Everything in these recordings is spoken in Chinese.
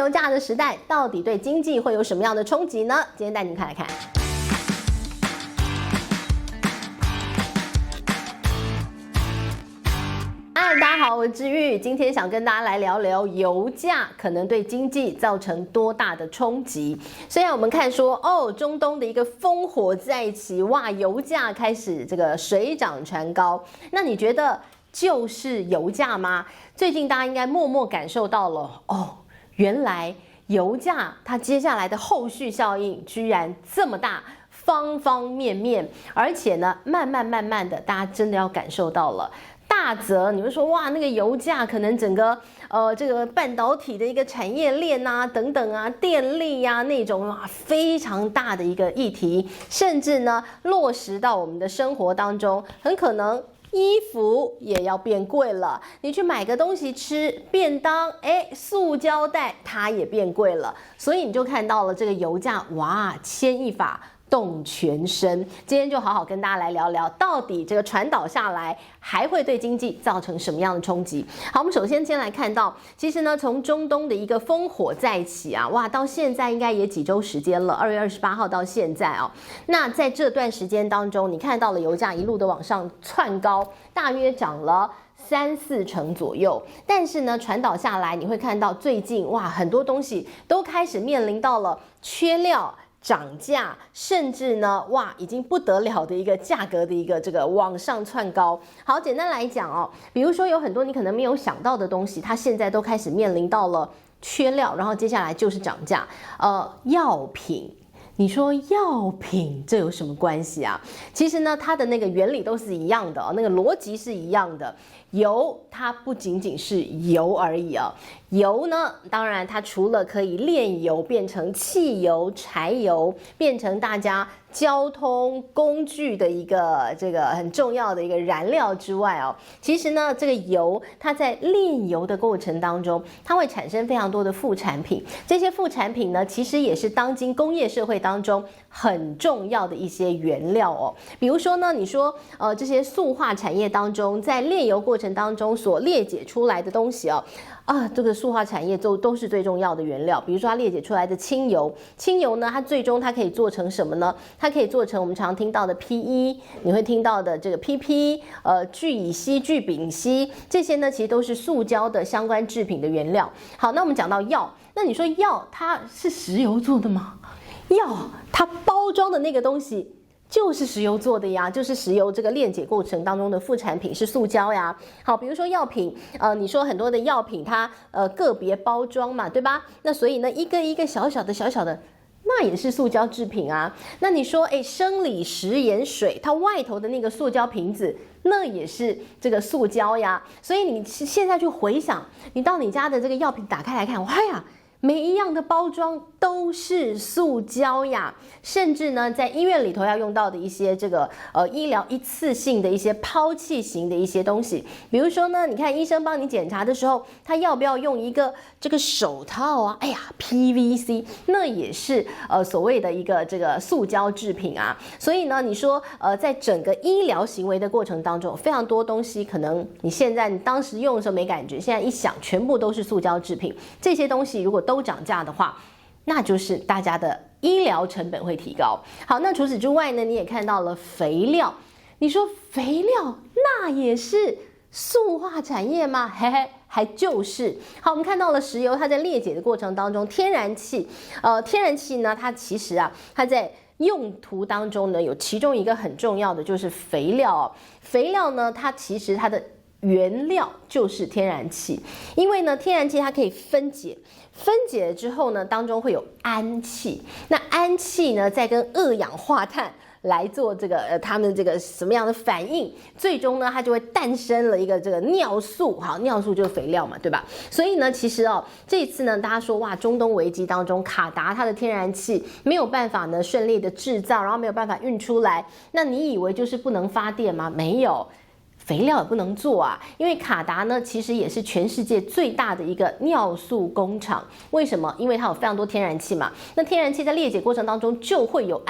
油价的时代，到底对经济会有什么样的冲击呢？今天带您看来看。大家好，我是知玉，今天想跟大家来聊聊油价可能对经济造成多大的冲击。虽然我们看说，中东的一个烽火在起，哇，油价开始这个水涨船高。那你觉得就是油价吗？最近大家应该默默感受到了，原来油价它接下来的后续效应居然这么大。方方面面，而且呢，慢慢的，大家真的要感受到了。大则你会说哇，那个油价可能整个这个半导体的一个产业链啊，等等啊，电力啊那种哇非常大的一个议题，甚至呢落实到我们的生活当中，很可能衣服也要变贵了。你去买个东西吃，便当，塑胶袋它也变贵了，所以你就看到了这个油价哇牵一发动全身。今天就好好跟大家来聊聊，到底这个传导下来还会对经济造成什么样的冲击？好，我们首先先来看到，其实呢，从中东的一个烽火再起啊，哇，到现在应该也几周时间了，2月28号到现在啊，那在这段时间当中，你看到了油价一路的往上窜高，大约涨了3-4成左右，但是呢，传导下来，你会看到最近哇，很多东西都开始面临到了缺料。涨价，甚至呢，哇，已经不得了的一个价格的一个这个往上窜高。好，简单来讲比如说有很多你可能没有想到的东西，它现在都开始面临到了缺料，然后接下来就是涨价。药品。你说药品这有什么关系啊？其实呢，它的那个原理都是一样的，那个逻辑是一样的。油它不仅仅是油而已啊，油呢，当然它除了可以炼油变成汽油、柴油，变成大家交通工具的一个这个很重要的一个燃料之外其实呢，这个油它在炼油的过程当中，它会产生非常多的副产品。这些副产品呢，其实也是当今工业社会当中很重要的一些原料比如说呢，你说这些塑化产业当中，在炼油过程当中所裂解出来的东西这个塑化产业都是最重要的原料。比如说它裂解出来的轻油，轻油呢，它最终它可以做成什么呢？它可以做成我们常听到的 PE， 你会听到的这个 PP， 聚乙烯、聚丙烯，这些呢其实都是塑胶的相关制品的原料。好，那我们讲到药，那你说药它是石油做的吗？药它包装的那个东西就是石油做的呀，就是石油这个炼解过程当中的副产品是塑胶呀。好，比如说药品，你说很多的药品它个别包装嘛，对吧？那所以呢，一个一个小小的，那也是塑胶制品啊。那你说，生理食盐水，它外头的那个塑胶瓶子，那也是这个塑胶呀。所以你现在去回想，你到你家的这个药品打开来看，哇呀！每一样的包装都是塑胶呀，甚至呢，在医院里头要用到的一些这个医疗一次性的一些抛弃型的一些东西，比如说呢，你看医生帮你检查的时候，他要不要用一个这个手套啊？PVC 那也是所谓的一个这个塑胶制品啊。所以呢，你说在整个医疗行为的过程当中，非常多东西可能你当时用的时候没感觉，现在一想全部都是塑胶制品。这些东西如果都涨价的话，那就是大家的医疗成本会提高。好，那除此之外呢，你也看到了肥料。你说肥料那也是塑化产业吗？嘿嘿，还就是。好，我们看到了石油，它在裂解的过程当中，天然气呢，它其实它在用途当中呢，有其中一个很重要的就是肥料肥料呢，它其实它的原料就是天然气，因为呢，天然气它可以分解了之后呢，当中会有氨气，那氨气呢，再跟二氧化碳来做这个他们这个什么样的反应，最终呢，它就会诞生了一个这个尿素。好，尿素就是肥料嘛，对吧？所以呢，其实这一次呢，大家说哇，中东危机当中，卡达它的天然气没有办法呢顺利的制造，然后没有办法运出来，那你以为就是不能发电吗？没有。肥料也不能做因为卡达呢其实也是全世界最大的一个尿素工厂。为什么？因为它有非常多天然气嘛，那天然气在裂解过程当中就会有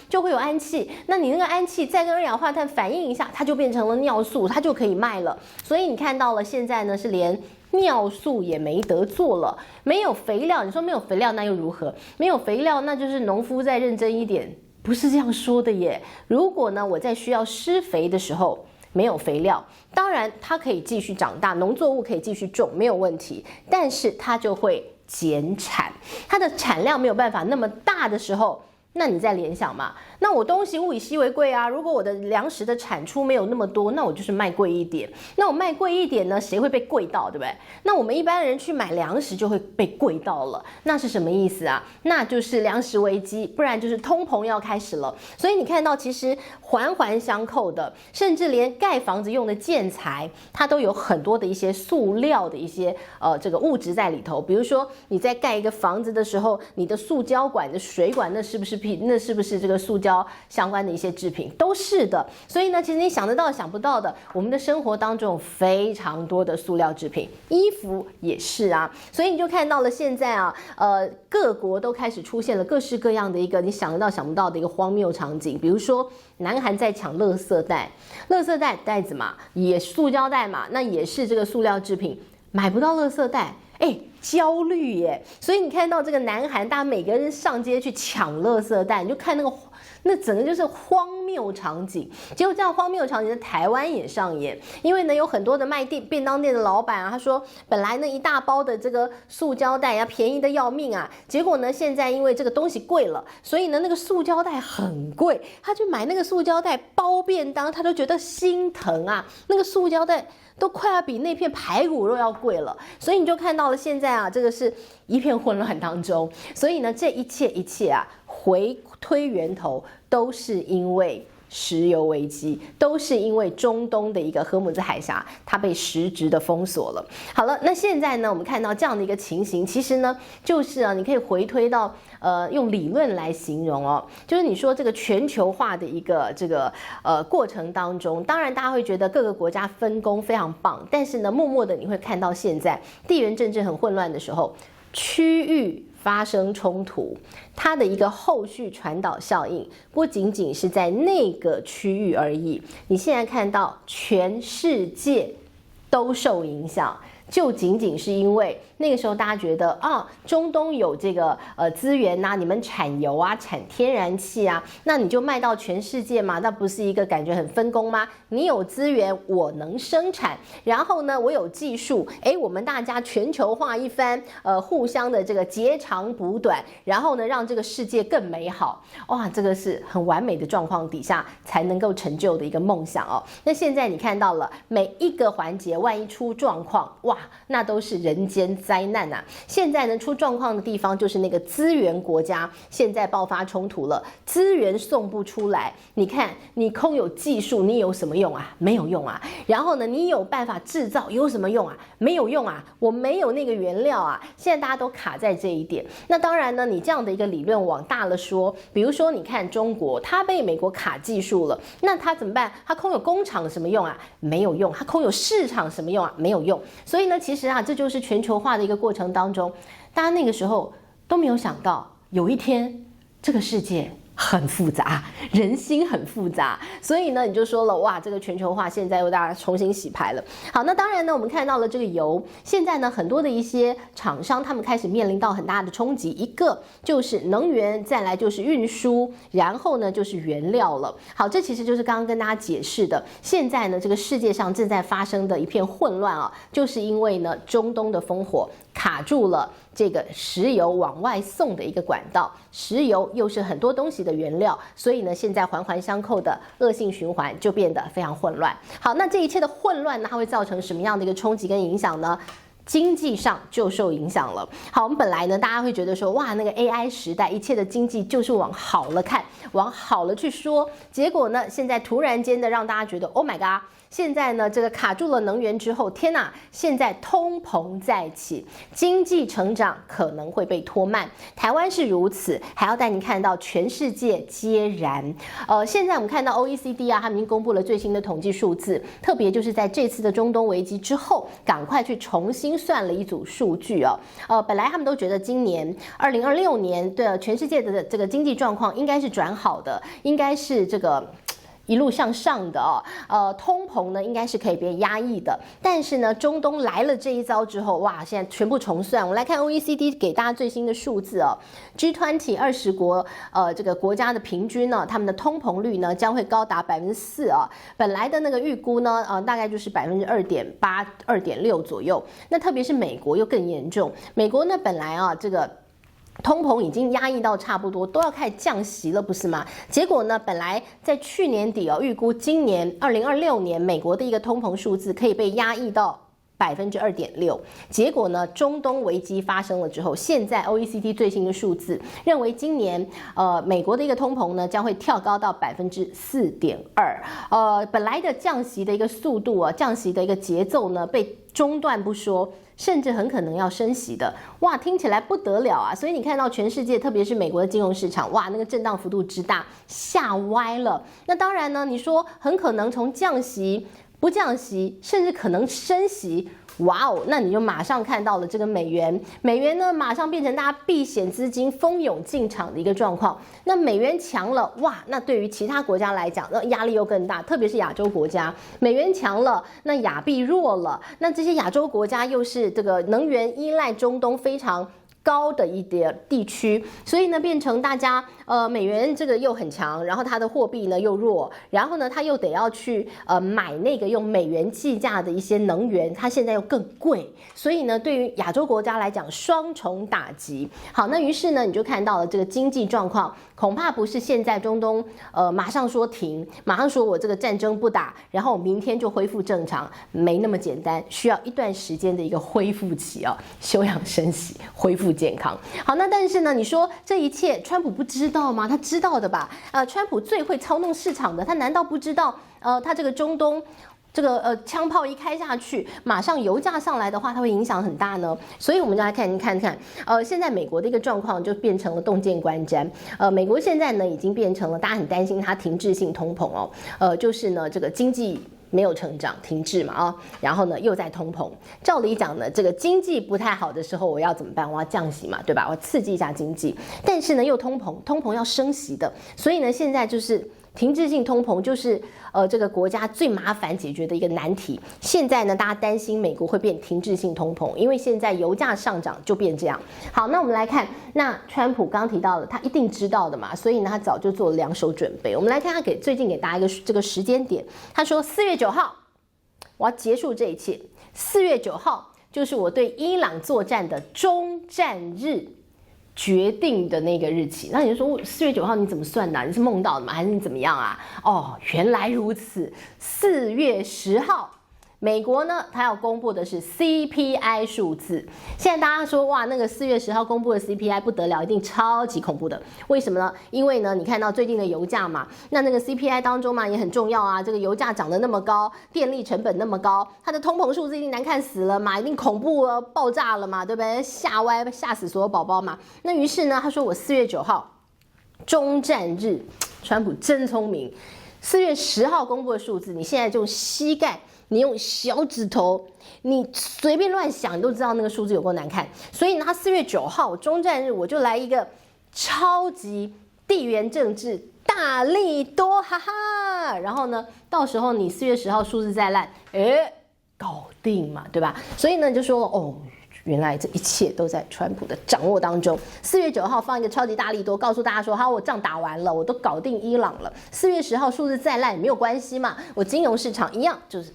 就会有氨气，那你那个氨气再跟二氧化碳反应一下，它就变成了尿素，它就可以卖了。所以你看到了现在呢是连尿素也没得做了，没有肥料，你说没有肥料那又如何？没有肥料那就是农夫再认真一点，不是这样说的耶。如果呢我在需要施肥的时候没有肥料，当然它可以继续长大，农作物可以继续种，没有问题，但是它就会减产，它的产量没有办法那么大的时候，那你再联想嘛，那我东西物以稀为贵啊，如果我的粮食的产出没有那么多，那我就是卖贵一点，那我卖贵一点呢，谁会被贵到，对不对？那我们一般人去买粮食就会被贵到了，那是什么意思啊？那就是粮食危机，不然就是通膨要开始了。所以你看到其实环环相扣的，甚至连盖房子用的建材，它都有很多的一些塑料的一些这个物质在里头。比如说你在盖一个房子的时候，你的塑胶管的水管，那是不是这个塑胶相关的一些制品？都是的。所以呢，其实你想得到想不到的，我们的生活当中有非常多的塑料制品，衣服也是啊。所以你就看到了现在啊，各国都开始出现了各式各样的一个你想得到想不到的一个荒谬场景。比如说南韩在抢垃圾袋，垃圾袋袋子嘛，也塑胶袋嘛，那也是这个塑料制品，买不到垃圾袋，焦虑耶。所以你看到这个南韩，大家每个人上街去抢垃圾袋，你就看那整个就是荒谬场景。结果这样荒谬场景在台湾也上演，因为呢有很多的卖便当店的老板啊，他说本来呢一大包的这个塑胶袋呀便宜的要命啊，结果呢现在因为这个东西贵了，所以呢那个塑胶袋很贵，他去买那个塑胶袋包便当，他都觉得心疼啊，那个塑胶袋都快要比那片排骨肉要贵了。所以你就看到了现在啊，这个是一片混乱当中。所以呢，这一切啊，回推源头都是因为石油危机，都是因为中东的一个荷姆兹海峡，它被实质的封锁了。好了，那现在呢，我们看到这样的一个情形，其实呢，就是啊，你可以回推到用理论来形容哦，就是你说这个全球化的一个这个过程当中，当然大家会觉得各个国家分工非常棒，但是呢，默默的你会看到现在地缘政治很混乱的时候，区域发生冲突，它的一个后续传导效应不仅仅是在那个区域而已，你现在看到全世界都受影响，就仅仅是因为那个时候大家觉得啊，中东有这个资源啊，你们产油啊，产天然气啊，那你就卖到全世界嘛，那不是一个感觉很分工吗？你有资源，我能生产，然后呢，我有技术，我们大家全球化一番，互相的这个截长补短，然后呢，让这个世界更美好。哇，这个是很完美的状况底下才能够成就的一个梦想哦。那现在你看到了每一个环节，万一出状况，哇，那都是人间灾难啊！现在呢，出状况的地方就是那个资源国家，现在爆发冲突了，资源送不出来。你看，你空有技术，你有什么用啊？没有用啊。然后呢，你有办法制造，有什么用啊？没有用啊。我没有那个原料啊。现在大家都卡在这一点。那当然呢，你这样的一个理论往大了说，比如说你看中国，它被美国卡技术了，那它怎么办？它空有工厂什么用啊？没有用。它空有市场什么用啊？没有用。所以呢，其实啊，这就是全球化的一个过程当中，大家那个时候都没有想到，有一天这个世界很复杂，人心很复杂，所以呢，你就说了，哇，这个全球化现在又大家重新洗牌了。好，那当然呢，我们看到了这个油，现在呢，很多的一些厂商他们开始面临到很大的冲击，一个就是能源，再来就是运输，然后呢就是原料了。好，这其实就是刚刚跟大家解释的，现在呢这个世界上正在发生的一片混乱啊，就是因为呢中东的烽火卡住了这个石油往外送的一个管道，石油又是很多东西的原料，所以呢，现在环环相扣的恶性循环就变得非常混乱。好，那这一切的混乱呢，它会造成什么样的一个冲击跟影响呢？经济上就受影响了。好，我们本来呢，大家会觉得说，哇，那个 AI 时代，一切的经济就是往好了看，往好了去说。结果呢，现在突然间的让大家觉得 ，Oh my god！现在呢，这个卡住了能源之后，天哪！现在通膨再起，经济成长可能会被拖慢。台湾是如此，还要带你看到全世界皆然。现在我们看到 OECD 啊，他们已经公布了最新的统计数字，特别就是在这次的中东危机之后，赶快去重新算了一组数据哦。本来他们都觉得今年2026年对全世界的这个经济状况应该是转好的，应该是这个一路向上的通膨呢应该是可以被压抑的，但是呢，中东来了这一招之后，哇，现在全部重算。我们来看 OECD 给大家最新的数字哦 ，G20 20国这个国家的平均呢，他们的通膨率呢将会高达4%啊，本来的那个预估呢，大概就是2.8%、2.6%左右。那特别是美国又更严重，美国呢本来这个通膨已经压抑到差不多都要开始降息了，不是吗？结果呢，本来在去年底预估今年2026年美国的一个通膨数字可以被压抑到2.6%，结果呢，中东危机发生了之后，现在 OECD 最新的数字认为今年美国的一个通膨呢将会跳高到4.2%，本来的降息的一个速度降息的一个节奏呢被中断不说，甚至很可能要升息的，哇，听起来不得了啊！所以你看到全世界，特别是美国的金融市场，哇，那个震荡幅度之大，吓歪了。那当然呢，你说很可能从降息、不降息，甚至可能升息。哇哦，那你就马上看到了这个美元呢，马上变成大家避险资金蜂拥进场的一个状况。那美元强了，哇，那对于其他国家来讲，那压力又更大，特别是亚洲国家，美元强了，那亚币弱了，那这些亚洲国家又是这个能源依赖中东非常高的一点地区，所以呢，变成大家美元这个又很强，然后它的货币呢又弱，然后呢，它又得要去买那个用美元计价的一些能源，它现在又更贵，所以呢，对于亚洲国家来讲，双重打击。好，那于是呢，你就看到了这个经济状况，恐怕不是现在中东马上说停，马上说我这个战争不打，然后明天就恢复正常，没那么简单，需要一段时间的一个恢复期休养生息，恢复健康。好，那但是呢，你说这一切川普不知道吗？他知道的吧？川普最会操弄市场的，他难道不知道？他这个中东这个枪炮一开下去，马上油价上来的话，它会影响很大呢。所以我们就来看现在美国的一个状况就变成了洞见观瞻。美国现在呢已经变成了大家很担心它停滞性通膨就是呢这个经济没有成长，停滞嘛然后呢又在通膨。照理讲呢，这个经济不太好的时候，我要怎么办？我要降息嘛，对吧？我要刺激一下经济，但是呢又通膨要升息的，所以呢现在就是停滞性通膨就是这个国家最麻烦解决的一个难题。现在呢，大家担心美国会变停滞性通膨，因为现在油价上涨就变这样。好，那我们来看，那川普刚提到了，他一定知道的嘛，所以呢，他早就做了2手准备。我们来看他最近给大家一个这个时间点，他说4月9号我要结束这一切，4月9号就是我对伊朗作战的终战日。决定的那个日期，那你就说4月9号你怎么算的？你是梦到的吗？还是你怎么样啊？原来如此。4月10号，美国呢，它要公布的是 CPI 数字。现在大家说哇，那个4月10号公布的 CPI 不得了，一定超级恐怖的。为什么呢？因为呢，你看到最近的油价嘛，那个 CPI 当中嘛也很重要啊。这个油价涨得那么高，电力成本那么高，它的通膨数字一定难看死了嘛，一定恐怖了，爆炸了嘛，对不对？吓死所有宝宝嘛。那于是呢，他说我4月9号终战日，川普真聪明。4月10号公布的数字，你现在就用膝盖。你用小指头，你随便乱想，你都知道那个数字有多难看。所以呢，他4月9号终战日，我就来一个超级地缘政治大利多，哈哈。然后呢，到时候你4月10号数字再烂，搞定嘛，对吧？所以呢，就说原来这一切都在川普的掌握当中。4月9号放一个超级大利多，告诉大家说，好，我仗打完了，我都搞定伊朗了。4月10号数字再烂也没有关系嘛，我金融市场一样就是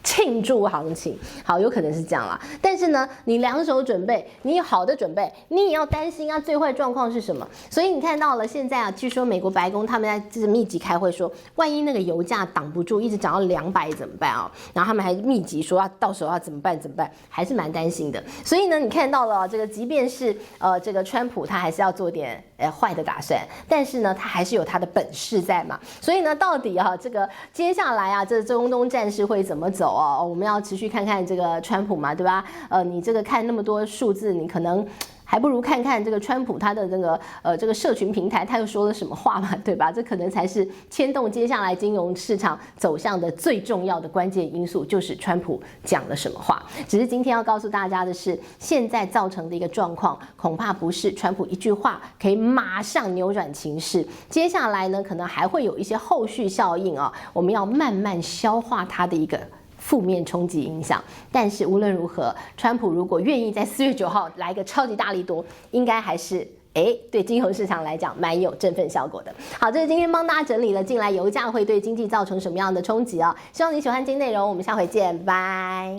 庆祝行情。好，有可能是这样啦。但是呢，你2手准备，你有好的准备，你也要担心最坏状况是什么？所以你看到了现在据说美国白宫他们在密集开会说，万一那个油价挡不住，一直涨到200怎么办然后他们还密集说到时候要怎么办，还是蛮担心的。所以呢，你看到了这个，即便是这个川普他还是要做点坏的打算，但是呢，他还是有他的本事在嘛。所以呢，到底这个接下来这中东战事会怎么走我们要持续看看这个川普嘛，对吧？你这个看那么多数字，你可能还不如看看这个川普他的这个社群平台，他又说了什么话嘛，对吧？这可能才是牵动接下来金融市场走向的最重要的关键因素，就是川普讲了什么话。只是今天要告诉大家的是，现在造成的一个状况，恐怕不是川普一句话可以马上扭转情势。接下来呢，可能还会有一些后续效应啊，我们要慢慢消化它的一个负面冲击影响。但是无论如何，川普如果愿意在4月9号来一个超级大力多，应该还是对金融市场来讲蛮有振奋效果的。好，这是今天帮大家整理了近来油价会对经济造成什么样的冲击啊？希望你喜欢今天内容，我们下回见，拜。